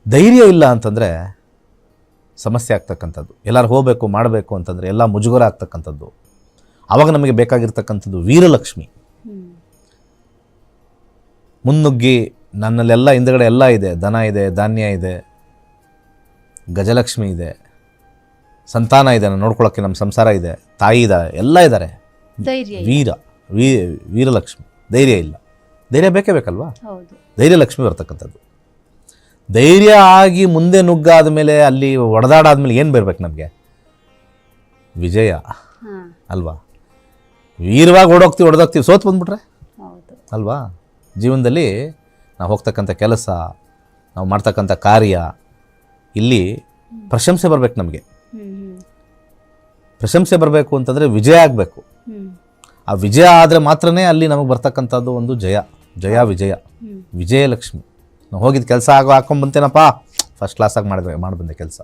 ಧೈರ್ಯ ಇಲ್ಲ ಅಂತಂದರೆ ಸಮಸ್ಯೆ ಆಗ್ತಕ್ಕಂಥದ್ದು. ಎಲ್ಲರೂ ಹೋಗಬೇಕು ಮಾಡಬೇಕು ಅಂತಂದರೆ ಎಲ್ಲ ಮುಜುಗರ ಆಗ್ತಕ್ಕಂಥದ್ದು. ಆವಾಗ ನಮಗೆ ಬೇಕಾಗಿರ್ತಕ್ಕಂಥದ್ದು ವೀರಲಕ್ಷ್ಮಿ. ಮುನ್ನುಗ್ಗಿ ನನ್ನಲ್ಲೆಲ್ಲ ಹಿಂದುಗಡೆ ಎಲ್ಲ ಇದೆ, ದನ ಇದೆ, ಧಾನ್ಯ ಇದೆ, ಗಜಲಕ್ಷ್ಮಿ ಇದೆ, ಸಂತಾನ ಇದೆ, ನಾನು ನೋಡ್ಕೊಳ್ಳೋಕ್ಕೆ ನಮ್ಮ ಸಂಸಾರ ಇದೆ, ತಾಯಿ ಇದೆ, ಎಲ್ಲ ಇದ್ದಾರೆ. ವೀರಲಕ್ಷ್ಮಿ. ಧೈರ್ಯ ಇಲ್ಲ. ಧೈರ್ಯ ಬೇಕೇ ಬೇಕಲ್ವಾ? ಧೈರ್ಯ ಲಕ್ಷ್ಮಿ ಬರ್ತಕ್ಕಂಥದ್ದು. ಧೈರ್ಯ ಆಗಿ ಮುಂದೆ ನುಗ್ಗಾದ ಮೇಲೆ ಅಲ್ಲಿ ಒಡೆದಾಡಾದ್ಮೇಲೆ ಏನು ಬರಬೇಕು ನಮಗೆ? ವಿಜಯ ಅಲ್ವಾ? ವೀರವಾಗಿ ಹೊಡೆದೋಗ್ತೀವಿ, ಸೋತು ಬಂದ್ಬಿಟ್ರೆ ಅಲ್ವಾ? ಜೀವನದಲ್ಲಿ ನಾವು ಹೋಗ್ತಕ್ಕಂಥ ಕೆಲಸ, ನಾವು ಮಾಡ್ತಕ್ಕಂಥ ಕಾರ್ಯ, ಇಲ್ಲಿ ಪ್ರಶಂಸೆ ಬರಬೇಕು ನಮಗೆ. ಪ್ರಶಂಸೆ ಬರಬೇಕು ಅಂತಂದರೆ ವಿಜಯ ಆಗಬೇಕು. ಆ ವಿಜಯ ಆದರೆ ಮಾತ್ರನೇ ಅಲ್ಲಿ ನಮಗೆ ಬರ್ತಕ್ಕಂಥದ್ದು ಒಂದು ವಿಜಯ. ವಿಜಯಲಕ್ಷ್ಮಿ. ನಾವು ಹೋಗಿದ್ದು ಕೆಲಸ ಹಾಕೊಂಡ್ಬಂತೇನಪ್ಪ, ಫಸ್ಟ್ ಕ್ಲಾಸಾಗಿ ಮಾಡಿ ಬಂದೆ ಕೆಲಸ.